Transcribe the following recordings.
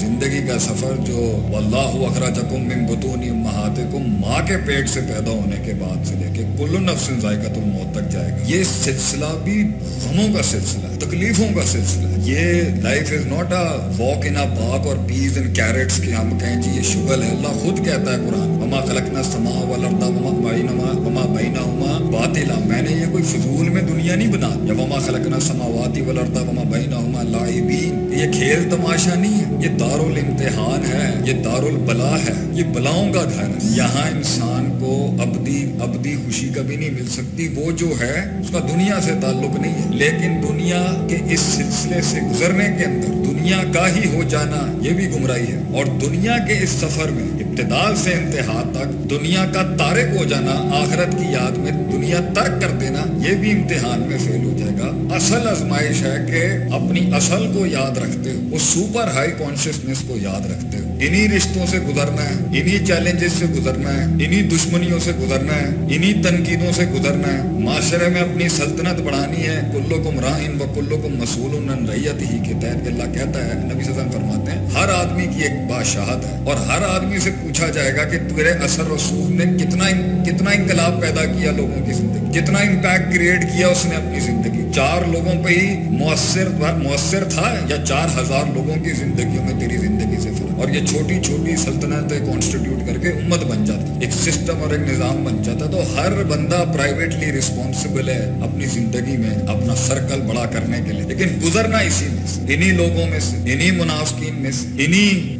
زندگی کا سفر جو واللہ اخرجکم من بطون امہاتکم، ماں کے پیٹ سے پیدا ہونے کے بعد سے لے کے کل نفس ذائقۃ الموت تک جائے گا، یہ سلسلہ بھی غموں کا سلسلہ ہے، تکلیفوں کا سلسلہ ہے۔ یہ life is not a walk in a park اور پیز اینڈ کیرٹس کہ ہم کہیں جی یہ شغل ہے۔ اللہ خود کہتا ہے قرآن، وما خلقنا السماء والارض وما بینہما باطلا، میں نے یہ کوئی فضول میں دنیا نہیں بنا، یا وما خلقنا السماوات والارض وما بینہما لاعبین، یہ کھیل تماشا نہیں ہے، یہ دارالامتحان ہے، یہ دارالبلا ہے، یہ بلاؤں کا گھر ہے۔ یہاں انسان کو ابدی خوشی کبھی نہیں مل سکتی، وہ جو ہے اس کا دنیا سے تعلق نہیں ہے، لیکن دنیا کے اس سلسلے سے گزرنے کے اندر دنیا کا ہی ہو جانا یہ بھی گمراہی ہے، اور دنیا کے اس سفر میں ابتدا سے انتہا تک دنیا کا تارک ہو جانا، آخرت کی یاد میں دنیا ترک کر دینا، یہ بھی امتحان میں فیل ہو جائے گا۔ اصل آزمائش ہے کہ اپنی اصل کو یاد رکھتے ہو، اس سپر ہائی کانشیسنس کو یاد رکھتے ہو، انہی رشتوں سے گزرنا ہے، انہی چیلنجز سے گزرنا ہے، انہی دشمنیوں سے گزرنا ہے، انہی تنقیدوں سے گزرنا ہے، معاشرے میں اپنی سلطنت بڑھانی ہے۔ کلکم راعٍ وکلکم مسئول عن رعیتہ کے تحت اللہ کہتا ہے، نبی صلی اللہ علیہ وسلم فرماتے ہیں ہر آدمی کی ایک بادشاہت ہے، اور ہر آدمی سے پوچھا جائے گا کہ تیرے اثر رسوخ نے کتنا انقلاب پیدا کیا لوگوں کی زندگی، کتنا امپیکٹ کریٹ کیا اس نے اپنی زندگی، 4 لوگوں پہ ہی مؤثر تھا یا 4000 لوگوں کی زندگیوں میں تیری زندگی سے فرق، اور یہ چھوٹی چھوٹی سلطنتیں کانسٹیٹیوٹ کر کے امت بن جاتی، ایک سسٹم اور ایک نظام بن جاتا۔ تو ہر بندہ پرائیویٹلی رسپانسبل ہے اپنی زندگی میں اپنا سرکل بڑا کرنے کے لیے، لیکن گزرنا اسی میں سے، انہی لوگوں میں سے، انہی منافقین میں سے،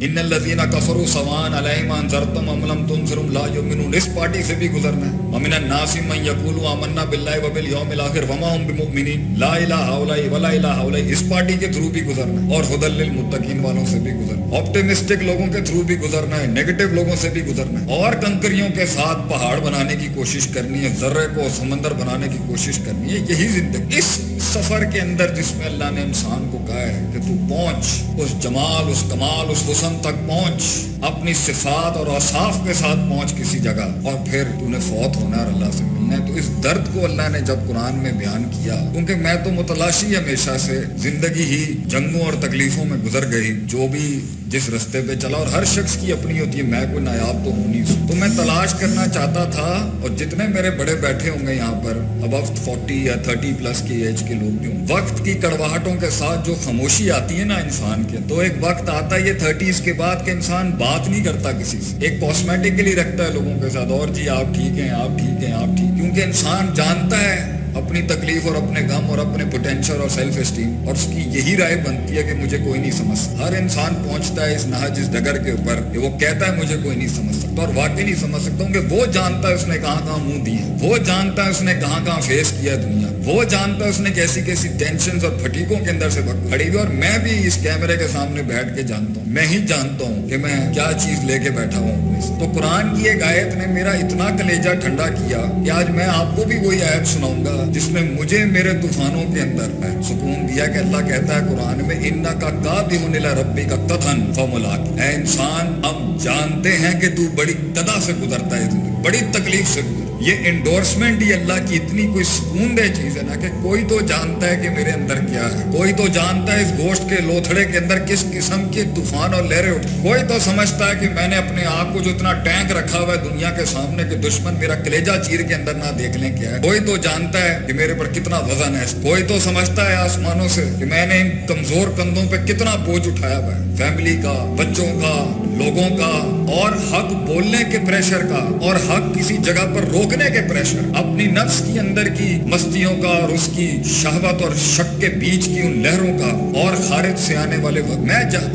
ان الذین کفروا سواء علیہم انذرتم ام لم تنذرہم لا یؤمنون، اس پارٹی سے بھی گزرنا ہے۔ ومن الناس من یقول آمنا باللہ وبالیوم الاخر وما هم بمؤمنین، لا الہ الا اللہ ولا الہ الا اللہ، اس پارٹی کے تھرو بھی گزرنا ہے، اور ھدی للمتقین والوں سے بھی گزرنا ہے، آپٹیمسٹک لوگوں کے تھرو بھی گزرنا ہے، نیگیٹو لوگوں سے بھی گزرنا ہے، اور کنکریوں کے ساتھ پہاڑ بنانے کی کوشش کرنی ہے، ذرے کو سمندر بنانے کی کوشش کرنی ہے، یہی زندگی۔ اس سفر کے اندر جس میں اللہ نے انسان کو کہا ہے کہ تو پہنچ اس جمال، اس کمال، اس حسن تک پہنچ، اپنی صفات اور اوصاف کے ساتھ پہنچ کسی جگہ، اور پھر تو نے فوت ہونا ہے اور اللہ سے ملنا ہے۔ تو اس درد کو اللہ نے جب قرآن میں بیان کیا، کیونکہ میں تو متلاشی ہمیشہ سے زندگی ہی جنگوں اور تکلیفوں میں گزر گئی، جو بھی جس رستے پہ چلا، اور ہر شخص کی اپنی ہوتی ہے، میں کوئی نایاب تو ہوں نہیں، تو میں تلاش کرنا چاہتا تھا، اور جتنے میرے بڑے بیٹھے ہوں گے یہاں پر ابو 40 یا 30 پلس کی ایج کے لوگ بھی ہوں، وقت کی کڑواہٹوں کے ساتھ جو خاموشی آتی ہے نا انسان کے، تو ایک وقت آتا ہے یہ 30s کے بعد کہ انسان بات نہیں کرتا کسی سے، ایک کاسمیٹکلی رکھتا ہے لوگوں کے ساتھ، اور جی آپ ٹھیک ہیں، آپ ٹھیک ہیں، آپ ٹھیک، کیونکہ انسان جانتا ہے اپنی تکلیف اور اپنے غم اور اپنے پوٹینشل اور سیلف اسٹیم، اور اس کی یہی رائے بنتی ہے کہ مجھے کوئی نہیں سمجھ سکتا۔ ہر انسان پہنچتا ہے اس نہج، اس ڈگر کے اوپر کہ وہ کہتا ہے مجھے کوئی نہیں سمجھ سکتا، اور واقعی نہیں سمجھ سکتا ہوں، کہ وہ جانتا ہے اس نے کہاں کہاں منہ دیے، وہ جانتا ہے اس نے کہاں کہاں فیس کیا دنیا، وہ جانتا ہے اس نے کیسی کیسی ٹینشنز اور پھٹیگوں کے اندر سے وقت کھڑی ہوئی، اور میں بھی اس کیمرے کے سامنے بیٹھ کے جانتا ہوں، میں ہی جانتا ہوں کہ میں کیا چیز لے کے بیٹھا ہوں اپنے سے۔ تو قرآن کی ایک آیت نے میرا اتنا کلیجہ ٹھنڈا کیا کہ آج میں آپ کو بھی وہی آیت سناؤں گا جس میں مجھے میرے طوفانوں کے اندر سکون دیا، کہ اللہ کہتا ہے قرآن میں انک قادح الی ربک قدحا فملاقہ، اے انسان ہم جانتے ہیں کہ تو بڑی قدح سے گزرتا ہے، بڑی تکلیف سے گزرتا ہے۔ یہ انڈورسمنٹ ہی اللہ کی اتنی کوئی سکون دہ چیز ہے نا، کہ کوئی تو جانتا ہے کہ میرے اندر کیا ہے، کوئی تو جانتا ہے اس گوشت کے لوتھڑے کے اندر کس قسم کے طوفان اور لہریں اٹھ، کوئی تو سمجھتا ہے کہ میں نے اپنے آپ کو جو اتنا ٹینک رکھا ہوا ہے دنیا کے سامنے کہ دشمن میرا کلیجہ چیر کے اندر نہ دیکھ لیں کیا ہے، کوئی تو جانتا ہے کہ میرے پر کتنا وزن ہے، کوئی تو سمجھتا ہے آسمانوں سے کہ میں نے ان کمزور کندھوں پہ کتنا بوجھ اٹھایا ہوا ہے، فیملی کا، بچوں کا، لوگوں کا، اور حق بولنے کے پریشر کا، اور حق کسی جگہ پر روکنے کے پریشر، اپنی نفس کی اندر کی مستیوں کا، اور اس کی شہوت اور شک کے بیچ کی ان لہروں کا، اور خارج سے آنے والے وقت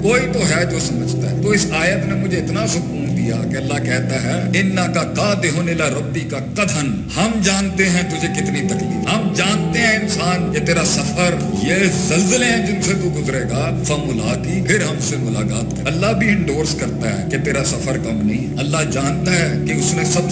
کوئی تو ہے جو سمجھتا ہے۔ تو اس آیت نے مجھے اتنا سکون دیا کہ اللہ کہتا ہے انک قادح الی ربک قدحا، ہم جانتے ہیں تجھے کتنی تکلیف، ہم جانتے ہیں انسان یہ تیرا سفر، یہ زلزلے ہیں جن سے تو گزرے گا، فملاقی، پھر ہم سے ملاقات کر۔ اللہ بھی انڈورس کرتا ہے کہ تیرا سفر کم نہیں، اللہ جانتا ہے کہ اس نے سب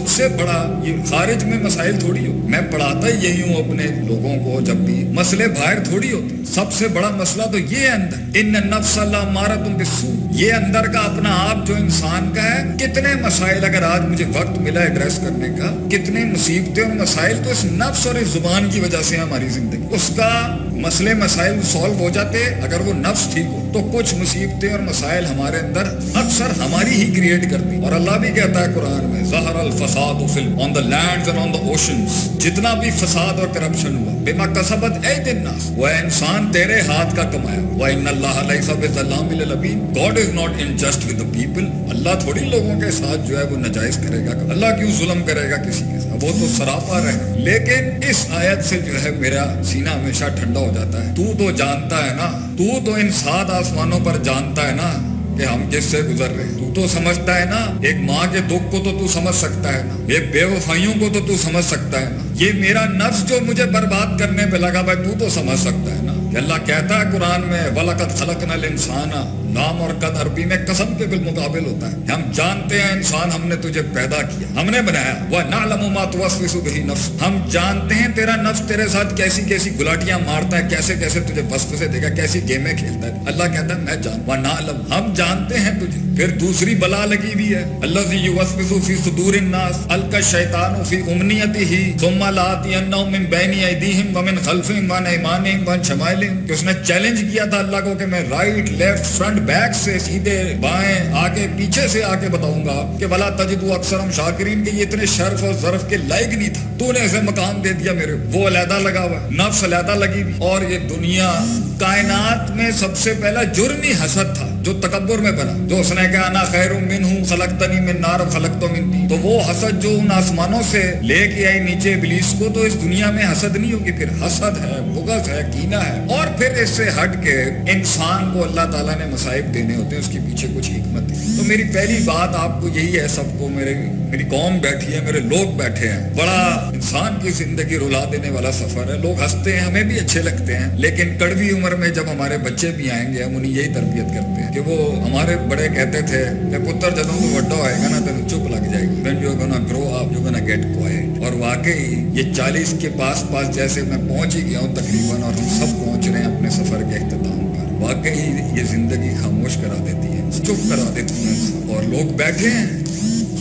سے بڑا یہ خارج میں مسائل تھوڑی ہو، میں پڑھاتا ہی یہی ہوں اپنے لوگوں کو، جب بھی مسئلے باہر تھوڑی ہوتے، سب سے بڑا مسئلہ تو یہ ہے اندر، ان النفس لامارۃ بالسوء، یہ اندر کا اپنا آپ جو انسان کا ہے۔ کتنے مسائل اگر آج مجھے وقت ملا ایڈریس کرنے کا، کتنے مصیبتیں اور مسائل تو اس نفس اور اس زبان کی وجہ سے ہماری زندگی، اس کا مسئلے مسائل سالو ہو جاتے اگر وہ نفس ٹھیک ہو. تو کچھ مصیبتیں اور مسائل ہمارے اندر اکثر ہماری ہی کریٹ کرتی. اور اللہ بھی کہتا ہے قرآن میں ظہر الفساد آن the lands and on the oceans. جتنا بھی فساد اور کرپشن ہوا بما کسبت ایدی الناس, وہ انسان تیرے ہاتھ کا کمایا. وَإِنَّ اللَّهَ لَيْسَ بِظَلَّامٍ لِلْعَبِيدِ. God is not unjust with the people. اللہ تھوڑی لوگوں کے ساتھ جو ہے وہ ناجائز کرے گا. اللہ کیوں ظلم کرے گا کسی کے ساتھ, وہ تو سراپا رہے. لیکن اس آیت سے جو ہے میرا سینہ ہمیشہ ٹھنڈا ہو جاتا ہے. تو تو جانتا ہے نا, تو تو ان 7 آسمانوں پر جانتا ہے نا کہ ہم کس سے گزر رہے ہیں. تو سمجھتا ہے نا, ایک ماں کے دکھ کو تو سمجھ سکتا ہے نا, ایک بے وفائیوں کو تو سمجھ سکتا ہے نا, یہ میرا نفس جو مجھے برباد کرنے پہ لگا بھائی تو سمجھ سکتا ہے نا. کہ اللہ کہتا ہے قرآن میں وَلَقَدْ خَلَقْنَا الْإِنسَانَ, لام اور قد عربی میں قسم کے بالمقابل ہوتا ہے. ہم جانتے ہیں انسان ہم نے تجھے پیدا کیا, ہم نے بنایا. وَنَعْلَمُ مَا تُوَسْوِسُ بِهِ نَفْسُ, ہم جانتے ہیں تیرا نفس تیرے ساتھ کیسی کیسی گلاٹیاں مارتا ہے, کیسے کیسے تجھے وسوسے دے گا, کیسی گیمیں کھیلتا ہے. اللہ کہتا ہے میں وَنَعْلَمُ, ہم جانتے ہیں تجھے. پھر دوسری بلا لگی ہوئی ہے الَّذِي يُوَسْوِسُ فِي صُدُورِ النَّاسِ أَلْقَى الشَّيْطَانُ فِي أُمْنِيَّتِهِ ثُمَّ لَآتِيَنَّهُم مِّن بَيْنِ أَيْدِيهِمْ وَمِنْ خَلْفِهِمْ وَعَنْ أَيْمَانِهِمْ وَعَنْ شَمَائِلِهِمْ. کہ اس نے چیلنج کیا تھا اللہ کو کہ میں رائٹ لیفٹ فرنٹ بیک سے سیدھے بائیں آگے پیچھے سے آگے بتاؤں گا کہ وَلَا تَجِدُ أَكْثَرَهُمْ شَاكِرِينَ, کہ یہ اتنے شرف اور ظرف کے لائق نہیں تھا, تو نے اسے مقام دے دیا میرے. وہ علیحدہ لگا ہوا, نفس علیحدہ لگی ہوئی. اور یہ دنیا کائنات میں سب سے پہلا جرم ہی حسد تھا جو تکبر میں بنا, جو اس نے کہا انا خیر منہ خلقتنی من نار خلقتہ من طین. تو وہ حسد جو ان آسمانوں سے لے کے آئی نیچے ابلیس کو, تو اس دنیا میں حسد نہیں ہوگی, پھر حسد ہے, بغض ہے, کینہ ہے. اور پھر اس سے ہٹ کے انسان کو اللہ تعالیٰ نے مصائب دینے ہوتے ہیں, اس کے پیچھے کچھ حکمت ہے. تو میری پہلی بات آپ کو یہی ہے, سب کو, میری قوم بیٹھی ہے, میرے لوگ بیٹھے ہیں, بڑا انسان کی زندگی رلا دینے والا سفر ہے. لوگ ہنستے ہیں, ہمیں بھی اچھے لگتے ہیں, لیکن کڑوی عمر میں جب ہمارے بچے بھی آئیں گے ہم انہیں یہی تربیت کرتے ہیں کہ وہ ہمارے بڑے کہتے تھے کہ پتر جب تو بڑا ہوئے گا نا تو چپ لگ جائے گی, when you are gonna grow up you gonna get quiet. اور واقعی یہ 40 کے پاس جیسے میں پہنچ ہی گیا ہوں تقریباً, اور ہم سب پہنچ رہے ہیں اپنے سفر کے اختتام پر. واقعی یہ زندگی خاموش کرا دیتی ہے, چپ کرا دیتی ہے. اور لوگ بیٹھے ہیں,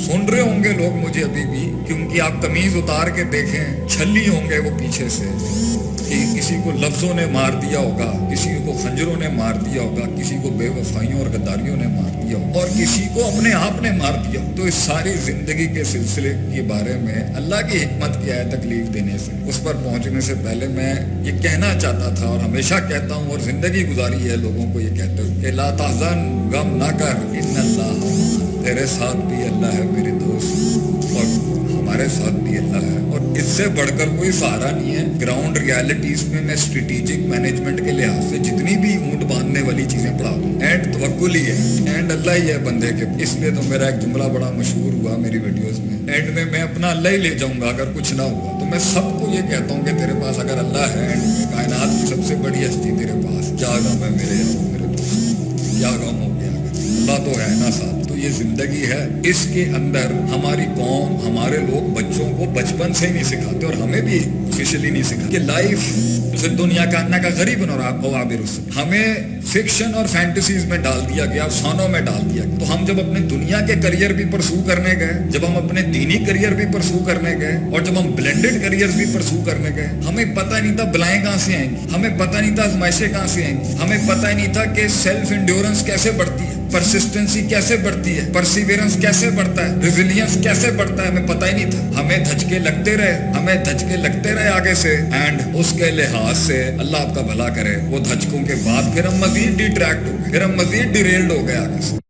سن رہے ہوں گے لوگ مجھے ابھی بھی, کیونکہ آپ قمیض اتار کے دیکھیں چھلی ہوں گے وہ پیچھے سے, کہ کسی کو لفظوں نے مار دیا ہوگا, کسی کو خنجروں نے مار دیا ہوگا, کسی کو بے وفائیوں اور غداریوں نے مار دیا ہوگا, اور کسی کو اپنے آپ نے مار دیا. تو اس ساری زندگی کے سلسلے کے بارے میں اللہ کی حکمت کیا ہے تکلیف دینے سے, اس پر پہنچنے سے پہلے میں یہ کہنا چاہتا تھا, اور ہمیشہ کہتا ہوں, اور زندگی گزاری ہے لوگوں کو یہ کہتے ہوئے کہ لا تحزن, غم نہ کر, ان اللہ, تیرے ساتھ بھی اللہ ہے میرے دوست, اور ہمارے ساتھ بھی اللہ ہے. اور اس سے بڑھ کر کوئی سہارا نہیں ہے. گراؤنڈ ریالٹیز میں اسٹریٹجک مینجمنٹ کے لحاظ سے جتنی بھی اونٹ باندھنے والی چیزیں پڑھا دوں, اینڈ توکل ہی ہے, اینڈ اللہ ہی ہے بندے کے. اس لیے تو میرا ایک جملہ بڑا مشہور ہوا میری ویڈیوز میں, اینڈ میں اپنا اللہ ہی لے جاؤں گا اگر کچھ نہ ہوا. تو میں سب کو یہ کہتا ہوں کہ تیرے پاس اگر اللہ ہے, اینڈ میں کائنات کی سب سے بڑی ہستی تیرے پاس, کیا غم ہے میرے یار میرے دوست, کیا غم ہو گیا, اللہ تو ہے نا ساتھ. تو یہ زندگی ہے, اس کے اندر ہماری قوم, ہمارے لوگ بچوں کو بچپن سے ہی نہیں سکھاتے, اور ہمیں بھی آفیشلی نہیں سکھاتے کہ لائف پھر دنیا کا انا کا غریب اور عابر. ہمیں فکشن اور فینٹیسیز میں ڈال دیا گیا, افسانوں میں ڈال دیا گیا. تو ہم جب اپنے دنیا کے کریئر بھی پرسو کرنے گئے, جب ہم اپنے دینی کریئر بھی پرسو کرنے گئے, اور جب ہم بلینڈڈ کریئر بھی پرسو کرنے گئے, ہمیں پتہ نہیں تھا بلائیں کہاں سے آئیں گی, ہمیں پتہ نہیں تھا آزمائشیں کہاں سے آئیں گی, ہمیں پتہ ہی نہیں تھا کہ سیلف انڈیورنس کیسے بڑھتی ہے, پرسسٹنسی کیسے بڑھتی ہے, پرسیویرنس کیسے بڑھتا ہے, ریزیلینس کیسے بڑھتا ہے, ہمیں پتہ ہی نہیں تھا. ہمیں دھچکے لگتے رہے آگے سے, اینڈ اس کے لحاظ سے اللہ آپ کا بھلا کرے, وہ دھچکوں کے بعد پھر ہم مزید ڈیٹریکٹ ہو گئے, پھر ہم مزید ڈیریلڈ ہو گئے آگے سے.